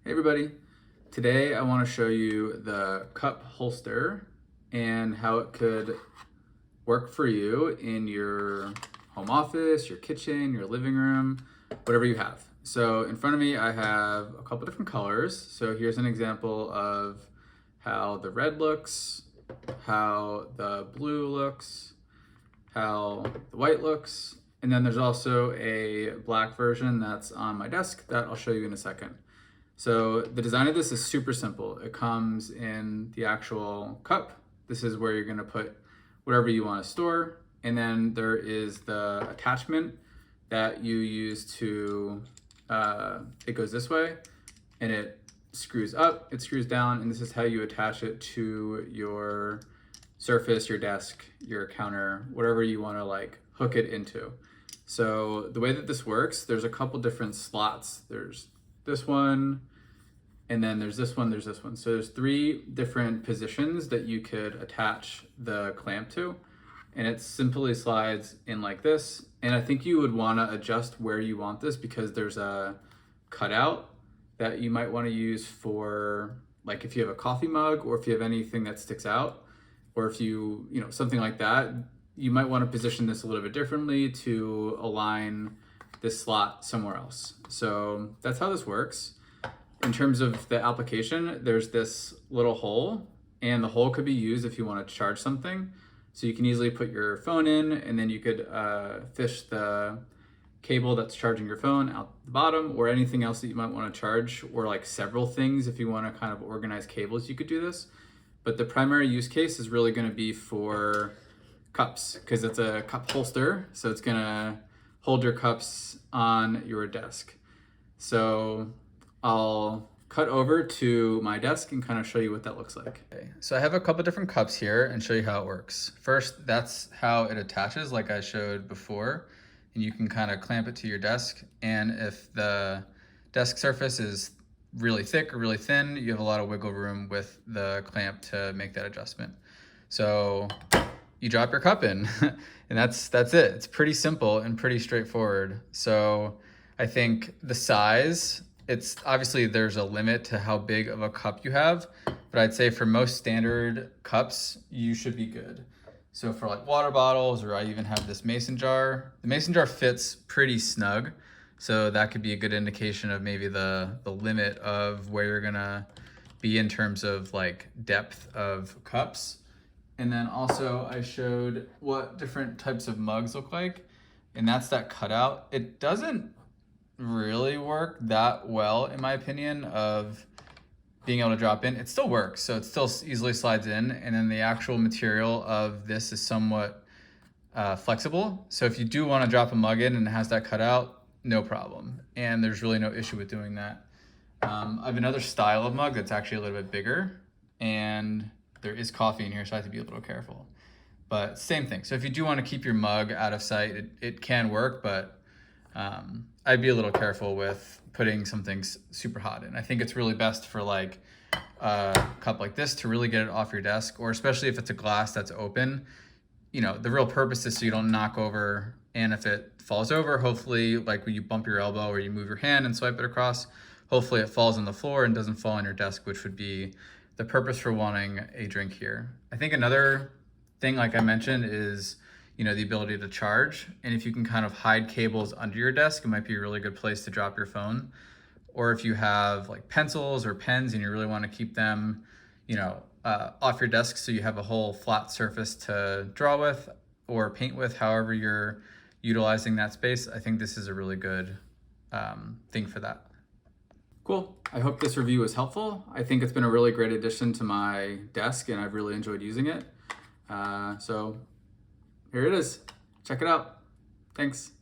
Hey everybody, today I want to show you the cup holster and how it could work for you in your home office, your kitchen, your living room, whatever you have. So in front of me I have a couple different colors. So here's an example of how the red looks, how the blue looks, how the white looks, and then there's also a black version that's on my desk that I'll show you in a second. So the design of this is super simple. It comes in the actual cup. This is where you're gonna put whatever you wanna store. And then there is the attachment that you use to, it goes this way and it screws up, it screws down, and this is how you attach it to your surface, your desk, your counter, whatever you wanna like hook it into. So the way that this works, there's a couple different slots. There's this one, and then there's this one, there's this one. So there's 3 different positions that you could attach the clamp to, and it simply slides in like this. And I think you would wanna adjust where you want this because there's a cutout that you might wanna use for, like if you have a coffee mug or if you have anything that sticks out, or if you know, something like that, you might wanna position this a little bit differently to align this slot somewhere else. So that's how this works. In terms of the application, there's this little hole, and the hole could be used if you want to charge something. So you can easily put your phone in, and then you could fish the cable that's charging your phone out the bottom, or anything else that you might want to charge, or like several things if you want to kind of organize cables, you could do this. But the primary use case is really going to be for cups, because it's a cup holster, so it's going to hold your cups on your desk. So I'll cut over to my desk and kind of show you what that looks like. Okay, so I have a couple different cups here and show you how it works. First, that's how it attaches like I showed before, and you can kind of clamp it to your desk. And if the desk surface is really thick or really thin, you have a lot of wiggle room with the clamp to make that adjustment. So you drop your cup in and that's it. It's pretty simple and pretty straightforward. So I think the size, it's obviously there's a limit to how big of a cup you have, but I'd say for most standard cups, you should be good. So for like water bottles, or I even have this mason jar, the mason jar fits pretty snug. So that could be a good indication of maybe the limit of where you're gonna be in terms of like depth of cups. And then also I showed what different types of mugs look like, and that's that cutout. It doesn't really work that well, in my opinion, of being able to drop in. It still works, so it still easily slides in, and then the actual material of this is somewhat flexible. So if you do want to drop a mug in and it has that cutout, no problem, and there's really no issue with doing that. I have another style of mug that's actually a little bit bigger, and there is coffee in here, so I have to be a little careful. But same thing. So if you do want to keep your mug out of sight, it can work, but I'd be a little careful with putting something super hot in. I think it's really best for like a cup like this to really get it off your desk, or especially if it's a glass that's open. You know, the real purpose is so you don't knock over, and if it falls over, hopefully like when you bump your elbow or you move your hand and swipe it across, hopefully it falls on the floor and doesn't fall on your desk, which would be the purpose for wanting a drink here. I think another thing, like I mentioned, is the ability to charge. And if you can kind of hide cables under your desk, it might be a really good place to drop your phone. Or if you have like pencils or pens and you really want to keep them, off your desk, so you have a whole flat surface to draw with or paint with, however you're utilizing that space, I think this is a really good thing for that. Cool. I hope this review was helpful. I think it's been a really great addition to my desk, and I've really enjoyed using it. So here it is. Check it out. Thanks.